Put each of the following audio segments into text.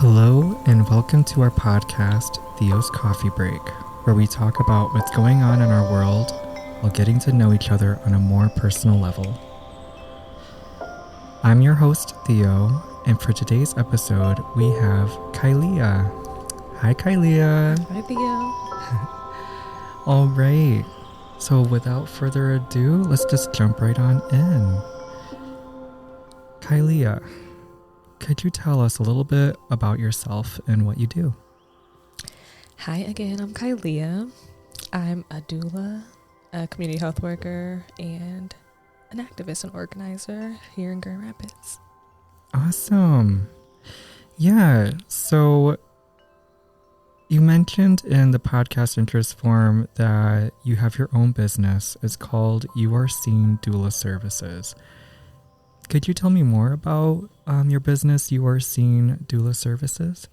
Hello and welcome to our podcast, Theo's Coffee Break, where we talk about what's going on in our world while getting to know each other on a more personal level. I'm your host, Theo, and for today's episode, we have Kylia. Hi, Kylia. Hi, Theo. All right. So without further ado, let's just jump right on in. Kylia, could you tell us a little bit about yourself and what you do? Hi again, I'm Kylia. I'm a doula, a community health worker, and an activist and organizer here in Grand Rapids. Awesome. Yeah, so you mentioned in the podcast interest form that you have your own business. It's called Are Seen Doula Services. Could you tell me more about your business, Are Seen Doula Services?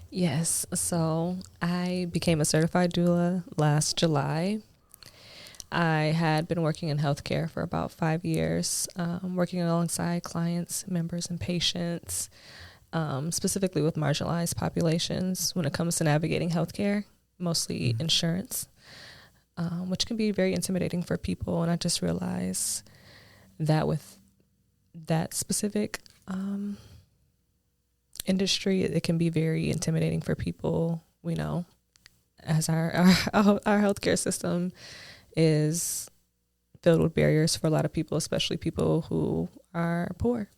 Yes, so I became a certified doula last July. I had been working in healthcare for about 5 years, working alongside clients, members, and patients, specifically with marginalized populations when it comes to navigating healthcare, mostly insurance, which can be very intimidating for people. And I just realized that with that specific industry, it can be very intimidating for people, you know, as our healthcare system is filled with barriers for a lot of people, especially people who are poor.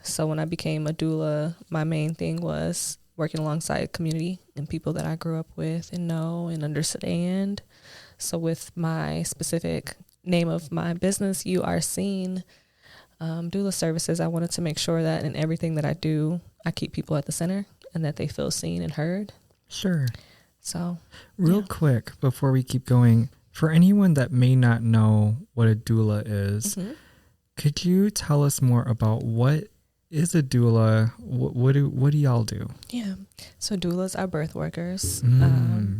So when I became a doula, my main thing was working alongside community and people that I grew up with and know and understand. So with my specific name of my business, You Are Seen Doula Services, I wanted to make sure that in everything that I do, I keep people at the center and that they feel seen and heard. Sure. So real quick, before we keep going, for anyone that may not know what a doula is, could you tell us more about what is a doula? What do y'all do? Yeah. So doulas are birth workers.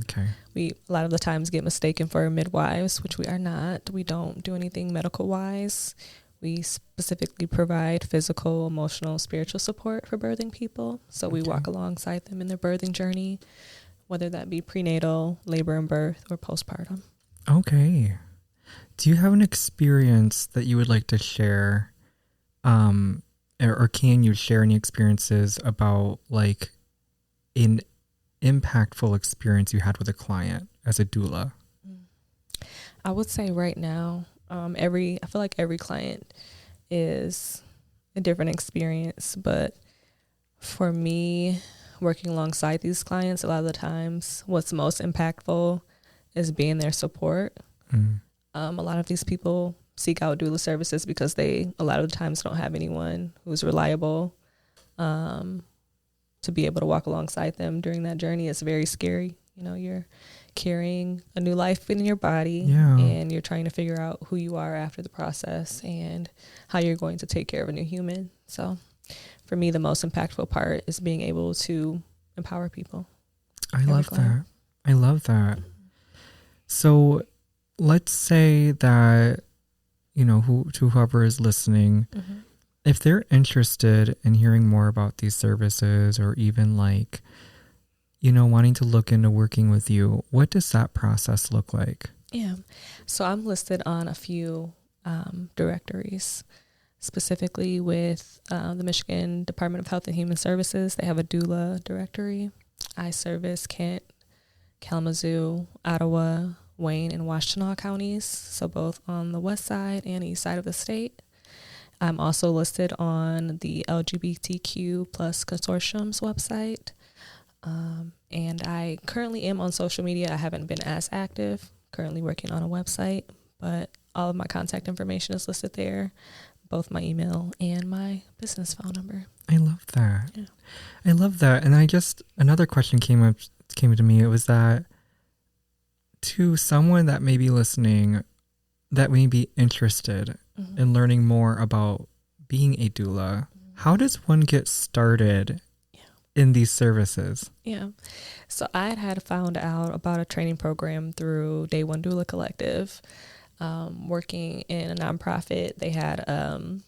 Okay. We a lot of the times get mistaken for midwives, which we are not. We don't do anything medical wise. We specifically provide physical, emotional, spiritual support for birthing people. So we walk alongside them in their birthing journey, whether that be prenatal, labor and birth, or postpartum. Okay. Do you have an experience that you would like to share? Or can you share any experiences about like an impactful experience you had with a client as a doula? I would say right now, I feel like every client is a different experience, but for me, working alongside these clients, a lot of the times what's most impactful is being their support. A lot of these people seek out doula services because they a lot of the times don't have anyone who's reliable to be able to walk alongside them during that journey. It's very scary. You know, you're carrying a new life in your body and you're trying to figure out who you are after the process and how you're going to take care of a new human. So for me, the most impactful part is being able to empower people. I love that. So let's say that, you know, whoever is listening, if they're interested in hearing more about these services or even like, you know, wanting to look into working with you, what does that process look like? Yeah. So I'm listed on a few directories, specifically with the Michigan Department of Health and Human Services. They have a doula directory. I service Kent, Kalamazoo, Ottawa, Wayne, and Washtenaw counties, so both on the west side and east side of the state. I'm also listed on the LGBTQ plus consortium's website. And I currently am on social media. I haven't been as active, currently working on a website, but all of my contact information is listed there, both my email and my business phone number. I love that. Yeah. I love that. And another question came to me. It was that to someone that may be listening, that may be interested in learning more about being a doula, how does one get started in these services? Yeah. So I had found out about a training program through Day One Doula Collective, working in a nonprofit. They had a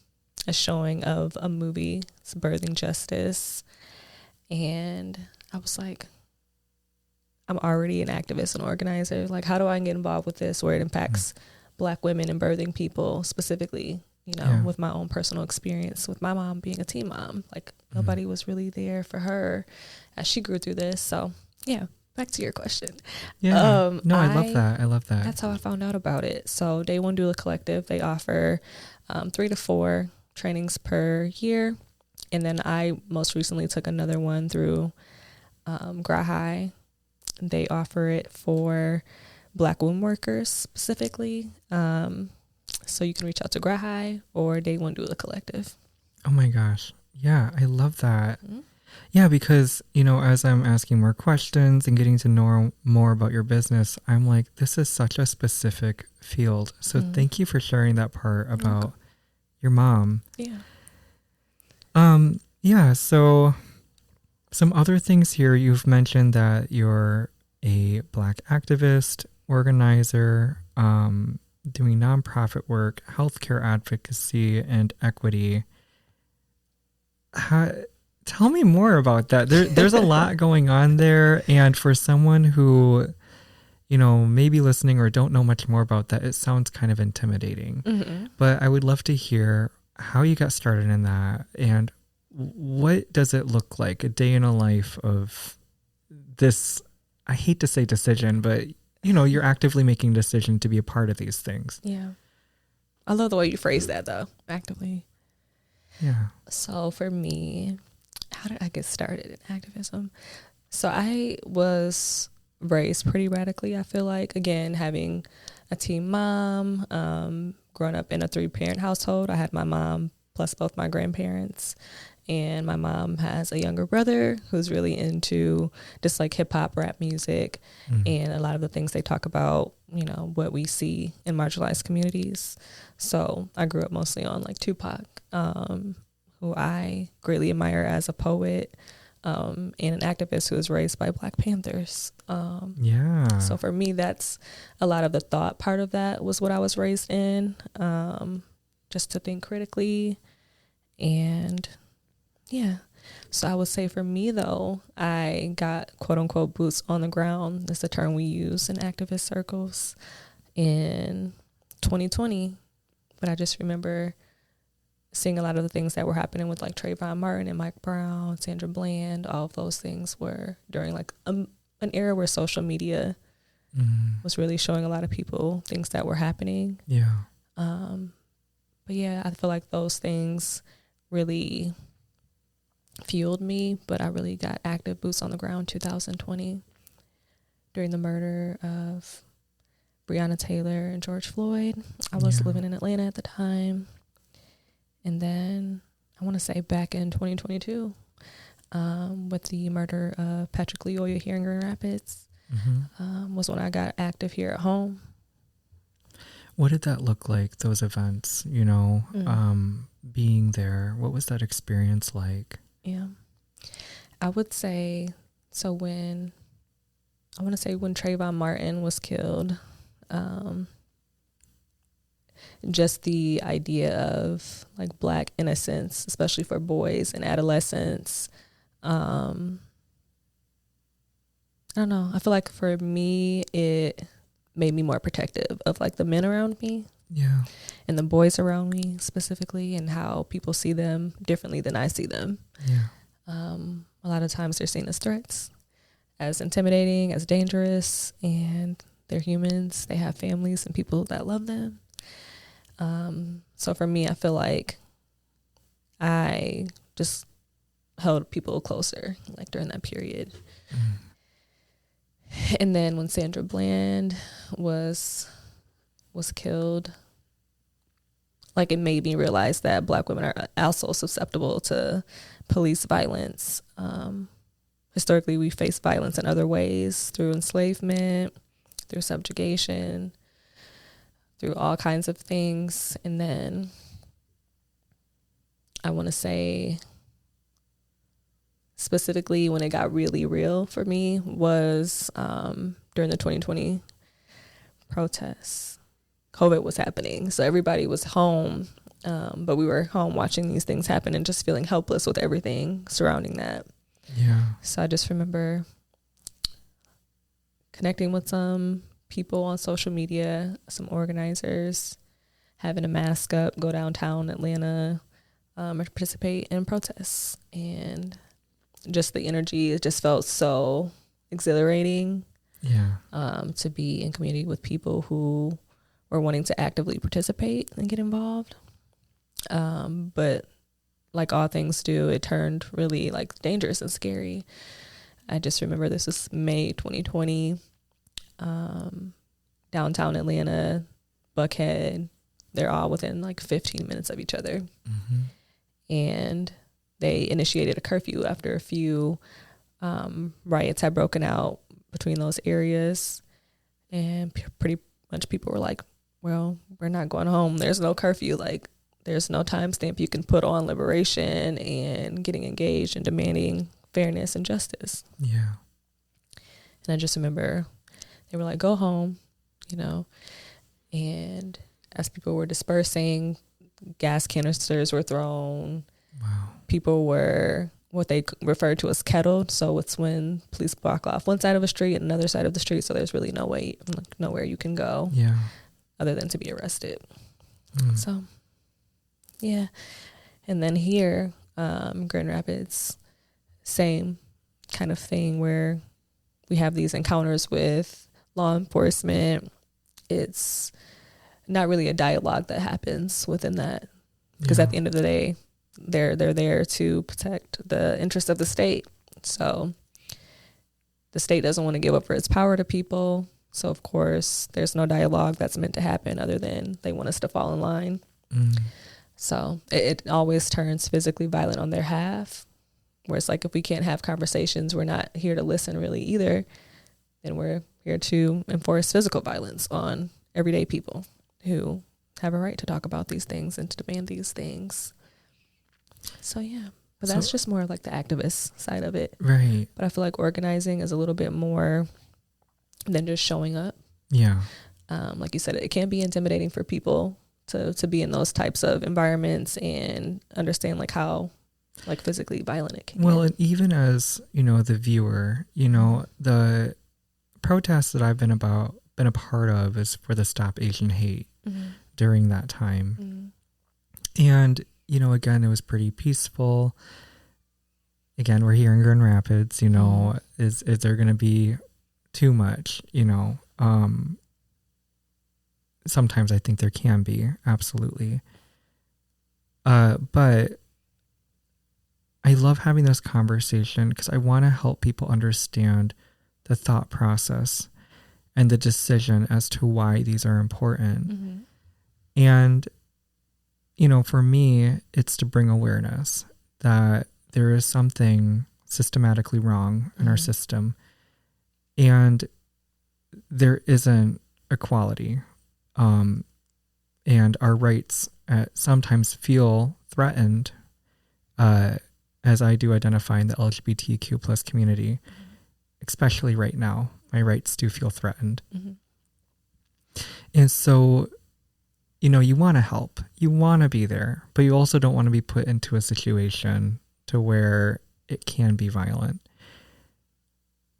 showing of a movie, it's Birthing Justice. And I was like, I'm already an activist and organizer. Like, how do I get involved with this where it impacts Black women and birthing people specifically, you know, with my own personal experience with my mom being a teen mom. Like, nobody was really there for her as she grew through this. So, yeah, back to your question. Yeah. No, I love that. I love that. That's how I found out about it. So, Day One Doula Collective, they offer 3 to 4 trainings per year. And then I most recently took another one through Grahi. They offer it for Black womb workers specifically. So you can reach out to Grahi or Day One Doula Collective. Oh my gosh. Yeah, I love that. Mm-hmm. Yeah, because, you know, as I'm asking more questions and getting to know more about your business, I'm like, this is such a specific field. So thank you for sharing that part about your mom. Yeah. Yeah, so some other things here. You've mentioned that you're a Black activist, organizer, doing nonprofit work, healthcare advocacy, and equity. Tell me more about that. There's a lot going on there. And for someone who, you know, maybe listening or don't know much more about that, it sounds kind of intimidating. Mm-hmm. But I would love to hear how you got started in that and what does it look like, a day in a life of this, I hate to say decision, but, you know, you're actively making a decision to be a part of these things. Yeah. I love the way you phrase that, though, actively. Yeah. So for me, how did I get started in activism? So I was raised pretty radically, I feel like. Again, having a teen mom, growing up in a 3-parent household. I had my mom plus both my grandparents. And my mom has a younger brother who's really into just like hip hop, rap music, and a lot of the things they talk about, you know, what we see in marginalized communities. So I grew up mostly on like Tupac, who I greatly admire as a poet, and an activist who was raised by Black Panthers. So for me, that's a lot of the thought part of that was what I was raised in, just to think critically. And yeah. So I would say for me, though, I got quote unquote boots on the ground. That's the term we use in activist circles in 2020. But I just remember seeing a lot of the things that were happening with like Trayvon Martin and Mike Brown, Sandra Bland. All of those things were during like an era where social media was really showing a lot of people things that were happening. Yeah. But yeah, I feel like those things really fueled me, but I really got active boots on the ground 2020 during the murder of Breonna Taylor and George Floyd. I was living in Atlanta at the time. And then I want to say back in 2022 with the murder of Patrick Leoya here in Grand Rapids was when I got active here at home. What did that look like, those events, you know, being there? What was that experience like? Yeah. I would say, so when Trayvon Martin was killed, just the idea of like Black innocence, especially for boys and adolescents, I don't know. I feel like for me, it made me more protective of like the men around me. Yeah. And the boys around me specifically, and how people see them differently than I see them. Yeah. A lot of times they're seen as threats, as intimidating, as dangerous, and they're humans. They have families and people that love them. So for me, I feel like I just held people closer like during that period. And then when Sandra Bland was killed, like it made me realize that Black women are also susceptible to police violence. Historically, we face violence in other ways, through enslavement, through subjugation, through all kinds of things. And then I want to say specifically when it got really real for me was during the 2020 protests. COVID was happening, so everybody was home, but we were home watching these things happen and just feeling helpless with everything surrounding that. Yeah. So I just remember connecting with some people on social media, some organizers, having a mask up, go downtown Atlanta, participate in protests. And just the energy, it just felt so exhilarating. Yeah. To be in community with people who were wanting to actively participate and get involved. But like all things do, it turned really like dangerous and scary. I just remember this was May 2020, downtown Atlanta, Buckhead. They're all within like 15 minutes of each other. Mm-hmm. And they initiated a curfew after a few riots had broken out between those areas. And pretty much people were like, well, we're not going home. There's no curfew. Like, there's no timestamp you can put on liberation and getting engaged and demanding fairness and justice. Yeah. And I just remember they were like, go home, you know. And as people were dispersing, gas canisters were thrown. Wow. People were what they referred to as kettled. So it's when police block off one side of a street and another side of the street. So there's really nowhere you can go. Yeah. Other than to be arrested. So, yeah. And then here, Grand Rapids, same kind of thing where we have these encounters with law enforcement. It's not really a dialogue that happens within that. Because at the end of the day, they're there to protect the interests of the state. So the state doesn't want to give up its power to people. So, of course, there's no dialogue that's meant to happen other than they want us to fall in line. So it always turns physically violent on their half, where it's like if we can't have conversations, we're not here to listen really either. Then we're here to enforce physical violence on everyday people who have a right to talk about these things and to demand these things. So, yeah. But that's just more like the activist side of it. Right. But I feel like organizing is a little bit more than just showing up. Yeah. Like you said, it can be intimidating for people to be in those types of environments and understand like how like physically violent it can Well, get. and even as, you know, the viewer, you know, the protests that I've been a part of is for the Stop Asian Hate during that time. And, you know, again, it was pretty peaceful. Again, we're here in Grand Rapids, you know, is there going to be too much, you know? Sometimes I think there can be, absolutely. But I love having this conversation because I want to help people understand the thought process and the decision as to why these are important. And, you know, for me, it's to bring awareness that there is something systematically wrong in our system and there isn't equality. And our rights sometimes feel threatened, as I do identify in the LGBTQ plus community, especially right now. My rights do feel threatened. And so, you know, you want to help. You want to be there, but you also don't want to be put into a situation to where it can be violent.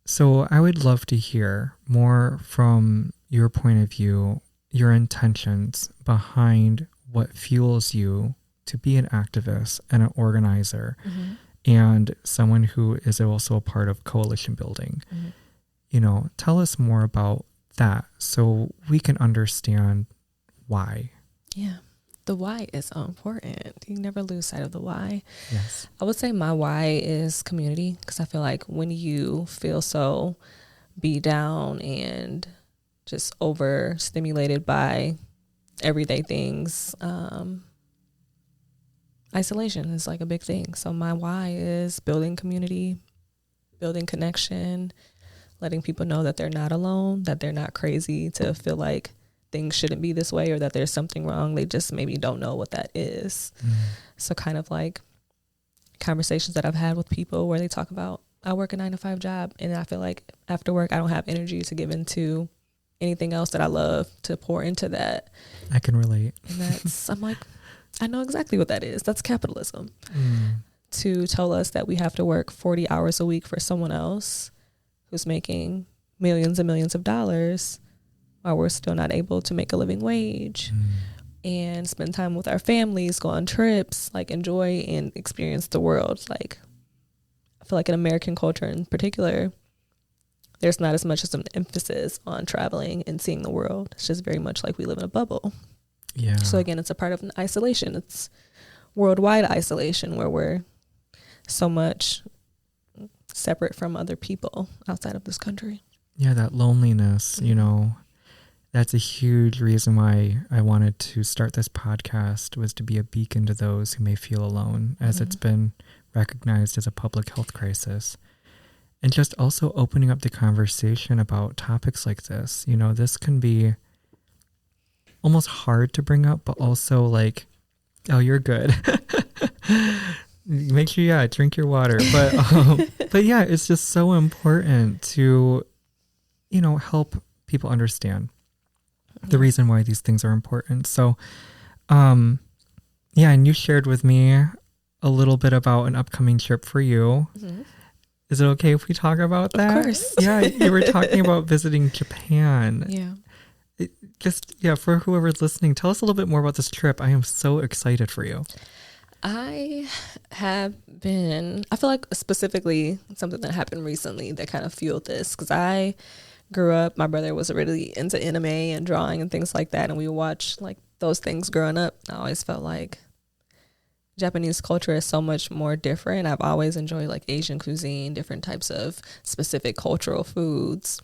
So I would love to hear more from your point of view, your intentions behind what fuels you to be an activist and an organizer and someone who is also a part of coalition building. You know, tell us more about that so we can understand why. Yeah. The why is so important. You never lose sight of the why. Yes. I would say my why is community, because I feel like when you feel so beat down and just overstimulated by everyday things, isolation is like a big thing. So my why is building community, building connection, letting people know that they're not alone, that they're not crazy to feel like things shouldn't be this way or that there's something wrong. They just maybe don't know what that is. So kind of like conversations that I've had with people where they talk about, I work a 9-to-5 job and I feel like after work I don't have energy to give into anything else that I love, to pour into that. I can relate. And that's, I'm like, I know exactly what that is. That's capitalism. to tell us that we have to work 40 hours a week for someone else who's making millions and millions of dollars while we're still not able to make a living wage and spend time with our families, go on trips, like enjoy and experience the world. Like, I feel like in American culture in particular, there's not as much as an emphasis on traveling and seeing the world. It's just very much like we live in a bubble. Yeah. So again, it's a part of an isolation. It's worldwide isolation where we're so much separate from other people outside of this country. Yeah, that loneliness, you know, that's a huge reason why I wanted to start this podcast, was to be a beacon to those who may feel alone, as it's been recognized as a public health crisis. And just also opening up the conversation about topics like this. You know, this can be almost hard to bring up, but also like, oh, you're good. Make sure, drink your water. But yeah, it's just so important to, you know, help people understand the reason why these things are important. So, and you shared with me a little bit about an upcoming trip for you. Is it okay if we talk about that? Of course. Yeah, you were talking about visiting Japan. Yeah. For whoever's listening, tell us a little bit more about this trip. I am so excited for you. I feel like specifically something that happened recently that kind of fueled this, because I grew up, my brother was really into anime and drawing and things like that, and we watched like those things growing up. I always felt like Japanese culture is so much more different. I've always enjoyed like Asian cuisine, different types of specific cultural foods.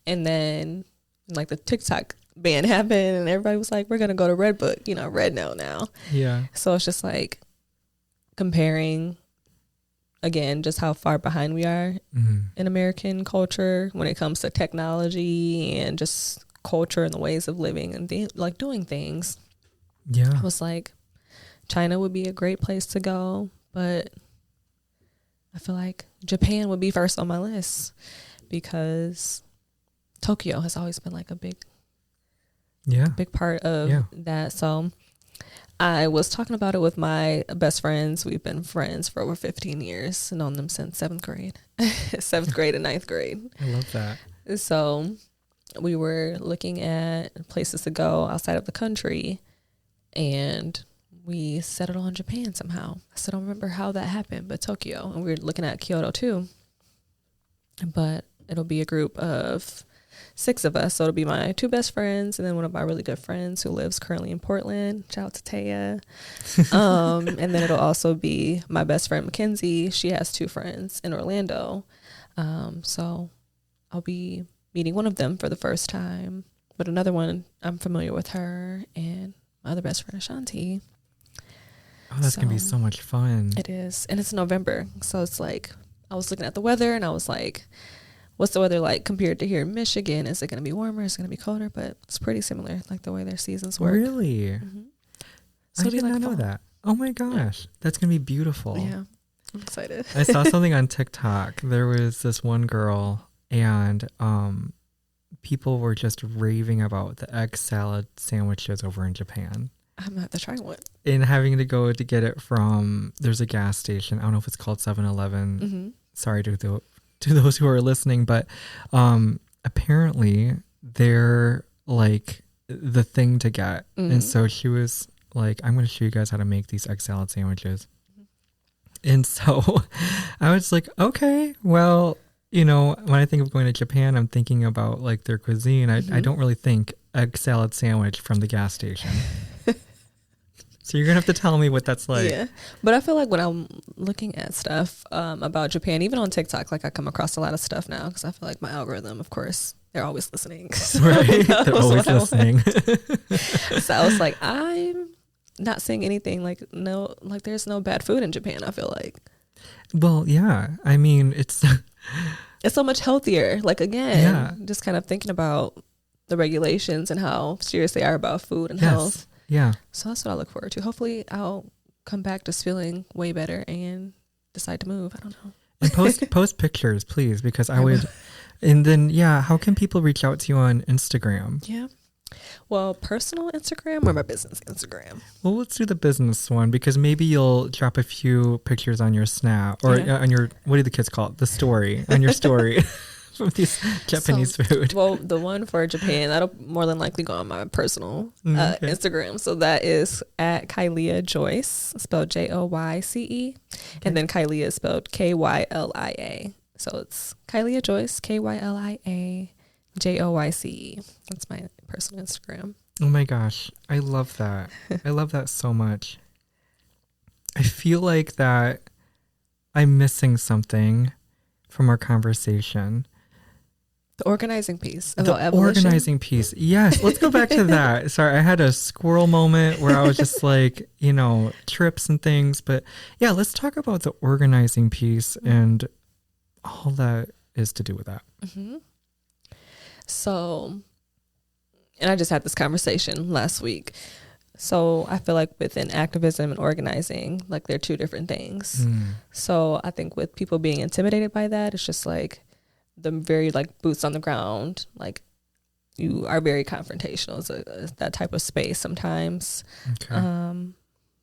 And then like the TikTok ban happened and everybody was like, we're going to go to Red Note now. Yeah. So it's just like comparing again, just how far behind we are in American culture when it comes to technology and just culture and the ways of living and like doing things. Yeah. I was like, China would be a great place to go, but I feel like Japan would be first on my list because Tokyo has always been like a big part of that. So I was talking about it with my best friends. We've been friends for over 15 years, known them since 7th grade and 9th grade. I love that. So we were looking at places to go outside of the country, and we settled on Japan somehow. I still don't remember how that happened, but Tokyo. And we were looking at Kyoto too. But it'll be a group of 6 of us. So it'll be my 2 best friends and then one of my really good friends who lives currently in Portland. Shout out to Theo. And then it'll also be my best friend, Mackenzie. She has 2 friends in Orlando. So I'll be meeting one of them for the first time. But another one, I'm familiar with her, and my other best friend, Ashanti. Oh, that's going to be so much fun. It is. And it's November. So it's like, I was looking at the weather and I was like, what's the weather like compared to here in Michigan? Is it going to be warmer? Is it going to be colder? But it's pretty similar, like the way their seasons work. Really? So I did not know that. Oh my gosh. That's going to be beautiful. Yeah. I'm excited. I saw something on TikTok. There was this one girl and people were just raving about the egg salad sandwiches over in Japan. I'm going to have to try one. And having to go to get it from, there's a gas station. I don't know if it's called 7-Eleven. Sorry to those who are listening, but apparently they're like the thing to get. And so she was like, I'm going to show you guys how to make these egg salad sandwiches. And so I was like, okay, well, you know, when I think of going to Japan, I'm thinking about like their cuisine. I don't really think egg salad sandwich from the gas station. So you're going to have to tell me what that's like. Yeah. But I feel like when I'm looking at stuff about Japan, even on TikTok, like I come across a lot of stuff now because I feel like my algorithm, of course, they're always listening. So right. They're always listening. So I was like, I'm not seeing anything like there's no bad food in Japan, I feel like. Well, yeah. I mean, it's so much healthier. Like, again, just kind of thinking about the regulations and how serious they are about food and health. Yeah. So that's what I look forward to. Hopefully I'll come back just feeling way better and decide to move. I don't know. And post pictures, please, because I would. And then, how can people reach out to you on Instagram? Yeah. Well, personal Instagram or my business Instagram? Well, let's do the business one because maybe you'll drop a few pictures on your Snap or on your, what do the kids call it? The story, on your story from these Japanese food. Well, the one for Japan, that'll more than likely go on my personal Instagram. So that is at Kylia Joyce, spelled Joyce. And then Kylia is spelled Kylia. So it's Kylia Joyce, Kylia Joyce. That's my personal Instagram. Oh my gosh. I love that. I love that so much. I feel like that I'm missing something from our conversation. The organizing piece. The organizing piece. Yes. Let's go back to that. Sorry, I had a squirrel moment where I was just like, trips and things. But yeah, let's talk about the organizing piece and all that is to do with that. Mm-hmm. So, and I just had this conversation last week. So I feel like within activism and organizing, like they're two different things. So I think with people being intimidated by that, it's just like the very like boots on the ground, like you are very confrontational. It's that type of space sometimes. Okay.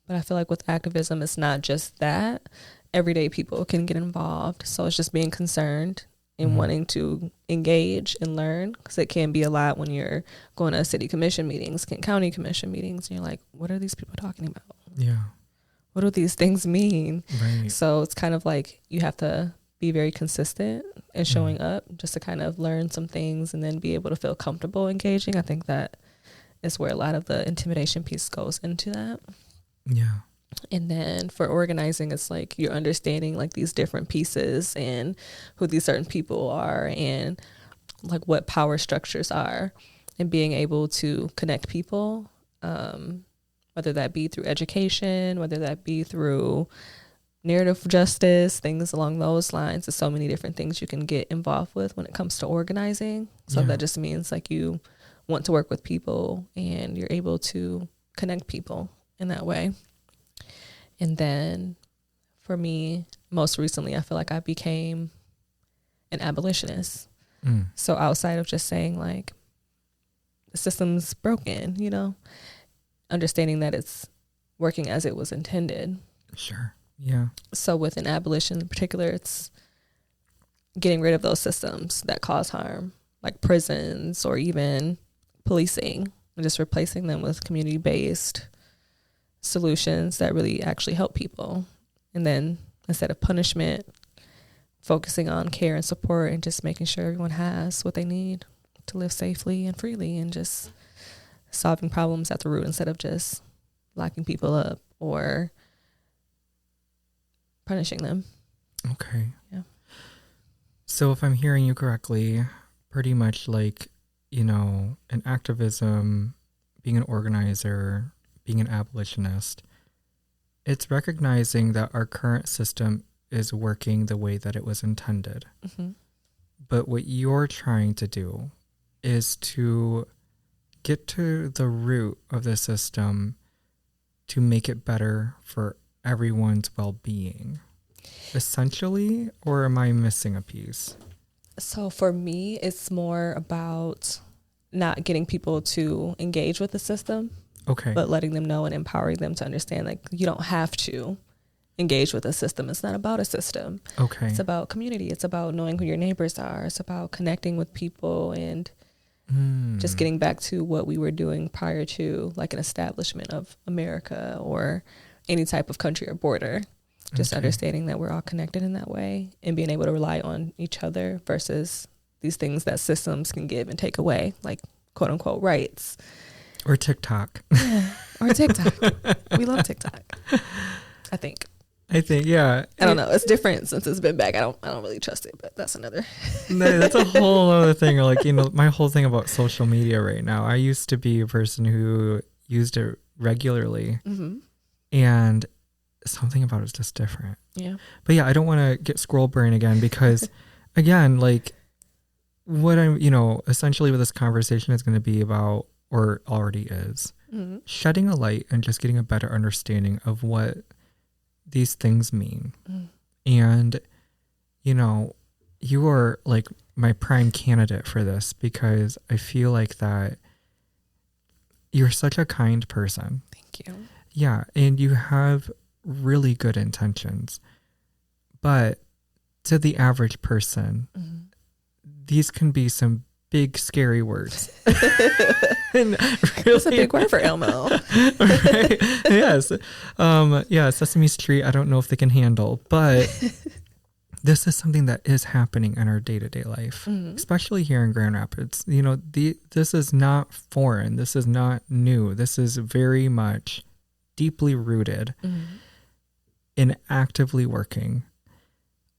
But I feel like with activism, it's not just that. Everyday people can get involved. So it's just being concerned and wanting to engage and learn, because it can be a lot when you're going to city commission meetings, county commission meetings, and you're like, what are these people talking about? Yeah. What do these things mean? Right. So it's kind of like you have to be very consistent in showing up just to kind of learn some things and then be able to feel comfortable engaging. I think that is where a lot of the intimidation piece goes into that. Yeah. And then for organizing, it's like you're understanding like these different pieces and who these certain people are and like what power structures are, and being able to connect people, whether that be through education, whether that be through narrative justice, things along those lines. There's so many different things you can get involved with when it comes to organizing. So that just means like you want to work with people and you're able to connect people in that way. And then for me, most recently, I feel like I became an abolitionist. So outside of just saying like the system's broken, understanding that it's working as it was intended. Sure. Yeah. So with an abolition in particular, it's getting rid of those systems that cause harm, like prisons or even policing, and just replacing them with community-based solutions that really actually help people. And then instead of punishment, focusing on care and support and just making sure everyone has what they need to live safely and freely, and just solving problems at the root instead of just locking people up or punishing them. Okay. Yeah. So if I'm hearing you correctly, pretty much like, in activism, being an organizer, being an abolitionist, it's recognizing that our current system is working the way that it was intended. But what you're trying to do is to get to the root of the system to make it better for everyone's well-being, essentially, or am I missing a piece? So for me, it's more about not getting people to engage with the system. Okay. But letting them know and empowering them to understand, like, you don't have to engage with a system. It's not about a system. Okay. It's about community. It's about knowing who your neighbors are. It's about connecting with people and just getting back to what we were doing prior to like an establishment of America or any type of country or border. Just understanding that we're all connected in that way and being able to rely on each other versus these things that systems can give and take away, like quote unquote rights. Or TikTok. Yeah, or TikTok. We love TikTok. I think, yeah. I don't know. It's different since it's been back. I don't really trust it, but that's another. No, that's a whole other thing. Like, my whole thing about social media right now. I used to be a person who used it regularly, and something about it's just different. Yeah. But yeah, I don't want to get squirrel brain again because, again, like what I'm, essentially what this conversation is going to be about, or already is, shedding a light and just getting a better understanding of what these things mean. And, you are like my prime candidate for this because I feel like that you're such a kind person. Thank you. Yeah. And you have really good intentions. But to the average person, these can be some big, scary words. And really, that's a big word for Elmo. Right? Yes. Yeah, Sesame Street, I don't know if they can handle, but this is something that is happening in our day-to-day life, especially here in Grand Rapids. You know, this is not foreign. This is not new. This is very much deeply rooted in actively working.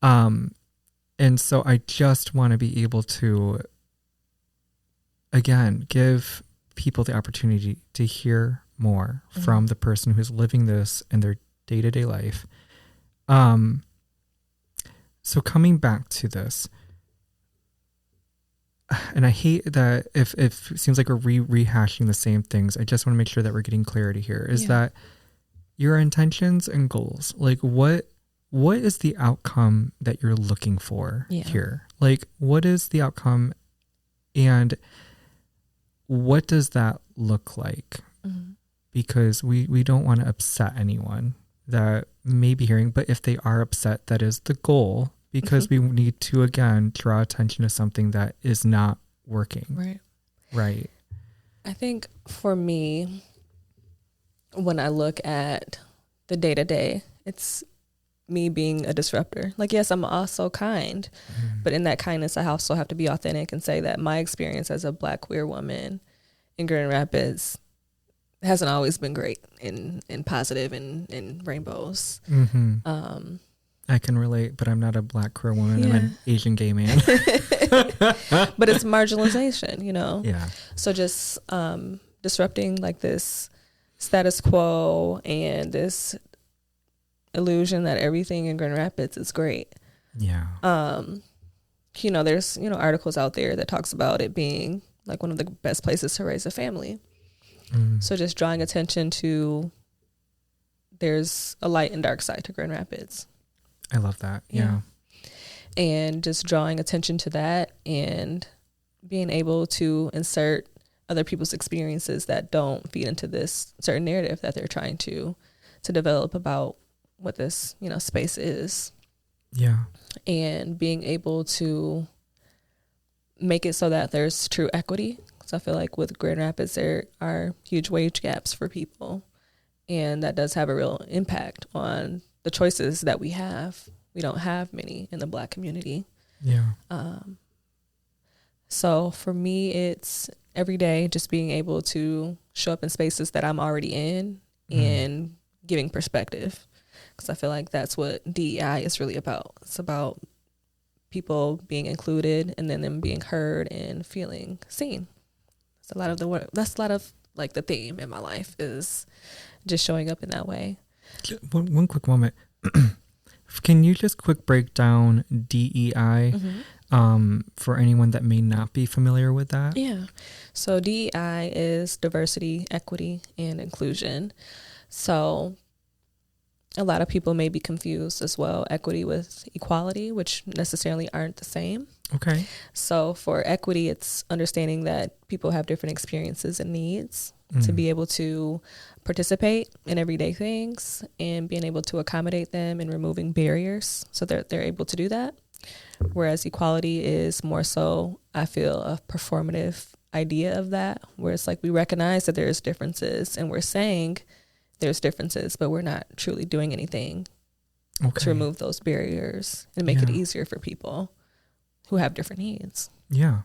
And so I just want to be able to, again, give people the opportunity to hear more from the person who's living this in their day-to-day life. So coming back to this, and I hate that if it seems like we're rehashing the same things, I just want to make sure that we're getting clarity here, is that your intentions and goals, like what is the outcome that you're looking for here? Like, what is the outcome and what does that look like? Because we don't want to upset anyone that may be hearing, but if they are upset, that is the goal, because we need to, again, draw attention to something that is not working. Right. I think for me, when I look at the day-to-day, it's me being a disruptor. Like, yes, I'm also kind, but in that kindness, I also have to be authentic and say that my experience as a Black queer woman in Grand Rapids hasn't always been great and positive and rainbows. I can relate, but I'm not a Black queer woman. I'm an Asian gay man. But it's marginalization, you know? Yeah. So just disrupting like this status quo and this illusion that everything in Grand Rapids is great. Yeah. You know, there's, you know, articles out there that talks about it being like one of the best places to raise a family. So just drawing attention to there's a light and dark side to Grand Rapids. I love that. Yeah. And just drawing attention to that and being able to insert other people's experiences that don't feed into this certain narrative that they're trying to develop about what this, you know, space is. Yeah. And being able to make it so that there's true equity. So I feel like with Grand Rapids, there are huge wage gaps for people. And that does have a real impact on the choices that we have. We don't have many in the Black community. Yeah. So for me, it's every day just being able to show up in spaces that I'm already in and giving perspective. Because I feel like that's what DEI is really about. It's about people being included and then them being heard and feeling seen. That's a lot of the work. That's a lot of like the theme in my life is just showing up in that way. One quick moment. Can you just quick break down DEI for anyone that may not be familiar with that? Yeah. So DEI is diversity, equity, and inclusion. So a lot of people may be confused as well, equity with equality, which necessarily aren't the same. Okay. So for equity, it's understanding that people have different experiences and needs to be able to participate in everyday things and being able to accommodate them and removing barriers so that they're able to do that. Whereas equality is more so, I feel, a performative idea of that, where it's like we recognize that there's differences and we're saying there's differences, but we're not truly doing anything to remove those barriers and make it easier for people who have different needs. Yeah.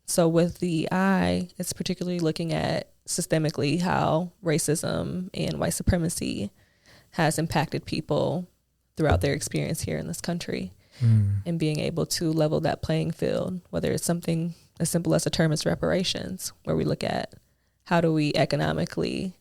So with the I, it's particularly looking at systemically how racism and white supremacy has impacted people throughout their experience here in this country and being able to level that playing field, whether it's something as simple as a term as reparations, where we look at how do we economically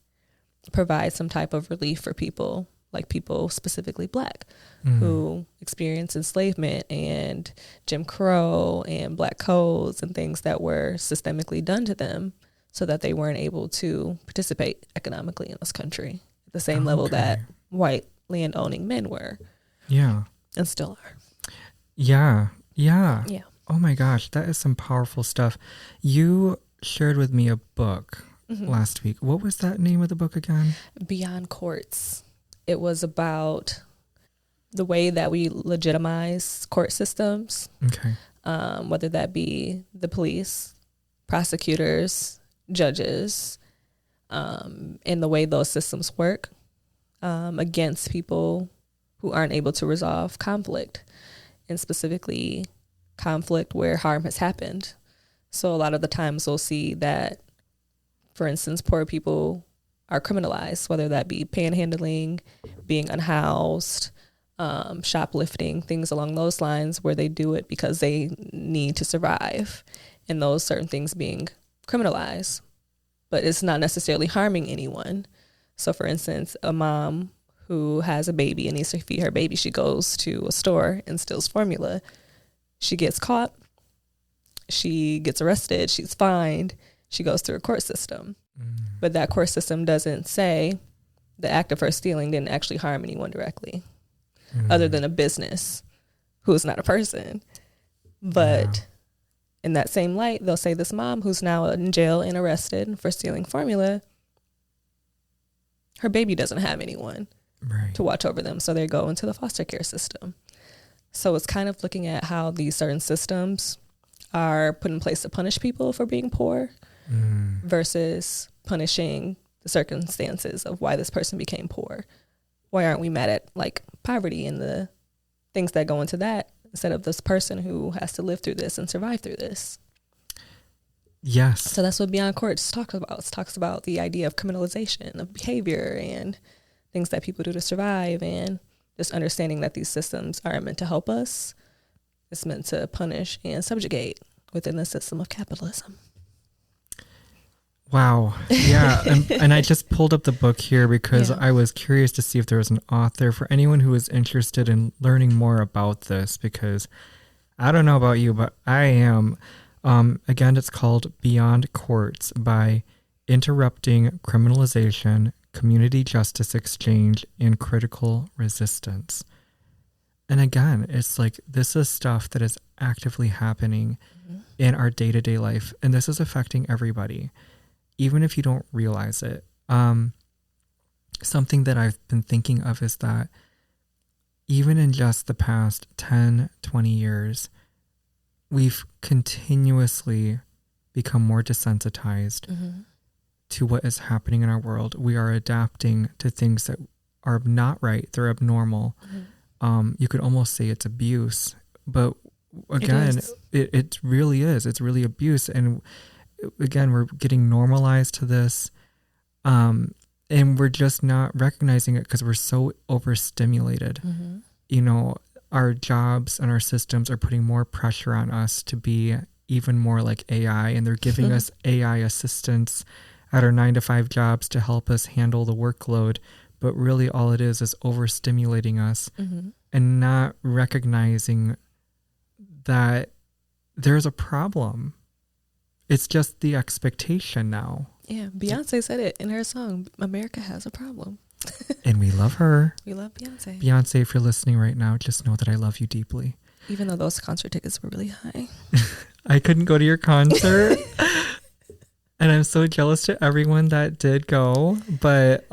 provide some type of relief for people, like people specifically Black, who experienced enslavement and Jim Crow and Black codes and things that were systemically done to them so that they weren't able to participate economically in this country at the same level that white land-owning men were. Yeah. And still are. Yeah. Yeah. Yeah. Oh my gosh, that is some powerful stuff. You shared with me a book last week. What was that name of the book again? Beyond Courts. It was about the way that we legitimize court systems. Okay. Whether that be the police, prosecutors, judges, and the way those systems work against people who aren't able to resolve conflict, and specifically conflict where harm has happened. So a lot of the times we'll see that, for instance, poor people are criminalized, whether that be panhandling, being unhoused, shoplifting, things along those lines, where they do it because they need to survive, and those certain things being criminalized, but it's not necessarily harming anyone. So for instance, a mom who has a baby and needs to feed her baby, she goes to a store and steals formula. She gets caught. She gets arrested. She's fined. She goes through a court system. But that court system doesn't say the act of her stealing didn't actually harm anyone directly, other than a business who is not a person. But in that same light, they'll say this mom who's now in jail and arrested for stealing formula, her baby doesn't have anyone to watch over them. So they go into the foster care system. So it's kind of looking at how these certain systems are put in place to punish people for being poor versus punishing the circumstances of why this person became poor. Why aren't we mad at like poverty and the things that go into that instead of this person who has to live through this and survive through this? Yes. So that's what Beyond Courts talks about. It talks about the idea of criminalization of behavior and things that people do to survive, and just understanding that these systems aren't meant to help us. It's meant to punish and subjugate within the system of capitalism. Wow. Yeah. and I just pulled up the book here because I was curious to see if there was an author for anyone who is interested in learning more about this, because I don't know about you, but I am. Again, it's called Beyond Courts by Interrupting Criminalization, Community Justice Exchange, and Critical Resistance. And again, it's like this is stuff that is actively happening in our day-to-day life, and this is affecting everybody, even if you don't realize it. Something that I've been thinking of is that even in just the past 10, 20 years, we've continuously become more desensitized to what is happening in our world. We are adapting to things that are not right. They're abnormal. You could almost say it's abuse, but again, it really is. It's really abuse. And again, we're getting normalized to this. And we're just not recognizing it because we're so overstimulated. You know, our jobs and our systems are putting more pressure on us to be even more like AI, and they're giving us AI assistance at our 9-to-5 jobs to help us handle the workload. But really all it is overstimulating us and not recognizing that there's a problem. It's just the expectation now. Yeah, Beyonce said it in her song, America Has a Problem. And we love her. We love Beyonce. Beyonce, if you're listening right now, just know that I love you deeply. Even though those concert tickets were really high. I couldn't go to your concert. And I'm so jealous to everyone that did go. But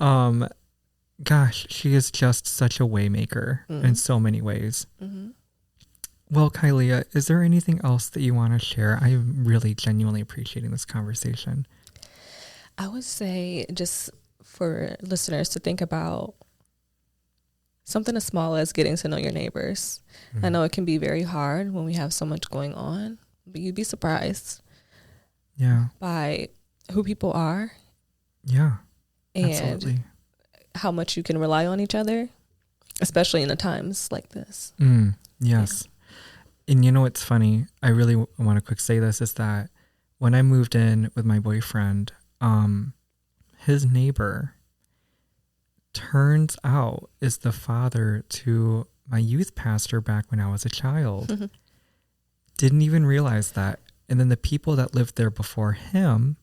gosh, she is just such a waymaker in so many ways. Well, Kylia, is there anything else that you want to share? I'm really genuinely appreciating this conversation. I would say just for listeners to think about something as small as getting to know your neighbors. I know it can be very hard when we have so much going on, but you'd be surprised by who people are. Yeah, and absolutely. How much you can rely on each other, especially in the times like this. Yes. And you know what's funny? I really want to quick say this, is that when I moved in with my boyfriend, his neighbor turns out is the father to my youth pastor back when I was a child. Didn't even realize that. And then the people that lived there before him,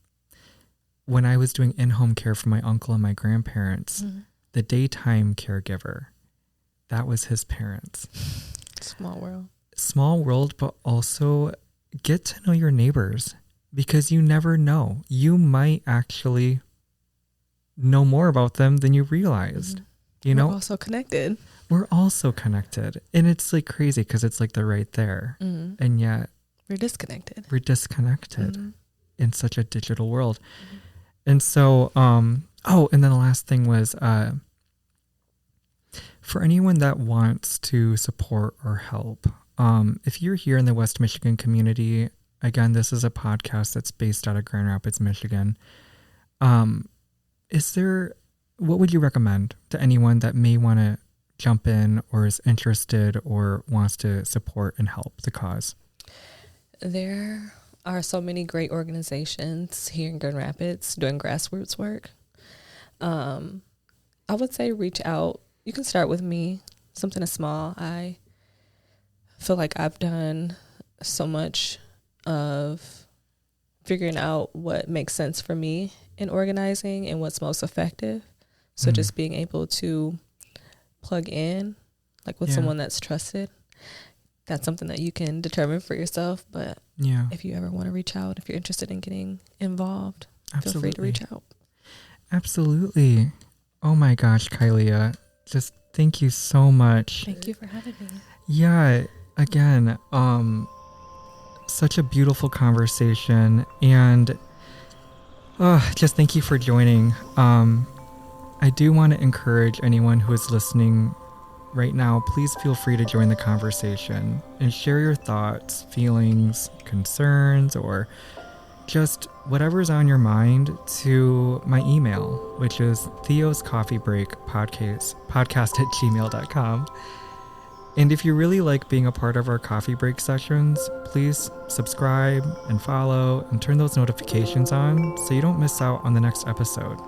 when I was doing in-home care for my uncle and my grandparents, the daytime caregiver, that was his parents. Small world. Small world, but also get to know your neighbors. because you never know. You might actually know more about them than you realized. You know, we're also connected. We're also connected. And it's like crazy because it's like they're right there. And yet we're disconnected. In such a digital world. And so, and then the last thing was, for anyone that wants to support or help, if you're here in the West Michigan community, again, this is a podcast that's based out of Grand Rapids, Michigan. What would you recommend to anyone that may want to jump in or is interested or wants to support and help the cause? There are so many great organizations here in Grand Rapids doing grassroots work. I would say reach out. You can start with me, something as small. I feel like I've done so much of figuring out what makes sense for me in organizing and what's most effective. So just being able to plug in, like with someone that's trusted, that's something that you can determine for yourself. But if you ever want to reach out, if you're interested in getting involved, feel free to reach out. Absolutely. Oh my gosh, Kylia, just thank you so much. Thank you for having me. Yeah, again, such a beautiful conversation, and just thank you for joining. I do want to encourage anyone who is listening right now, please feel free to join the conversation and share your thoughts, feelings, concerns, or just whatever's on your mind to my email, which is Theo's Coffee Break podcast at gmail.com. And if you really like being a part of our coffee break sessions, please subscribe and follow and turn those notifications on so you don't miss out on the next episode.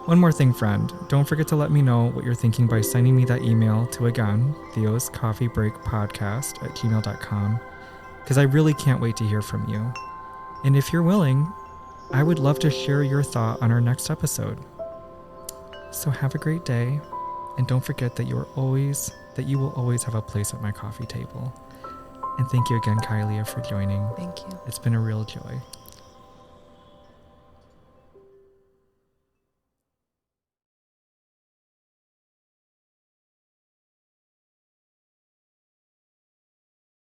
One more thing, friend, don't forget to let me know what you're thinking by sending me that email to, again, Theo's Coffee Break podcast at gmail.com, because I really can't wait to hear from you. And if you're willing, I would love to share your thought on our next episode. So have a great day, and don't forget that you will always have a place at my coffee table. And thank you again, Kylia, for joining. Thank you. It's been a real joy.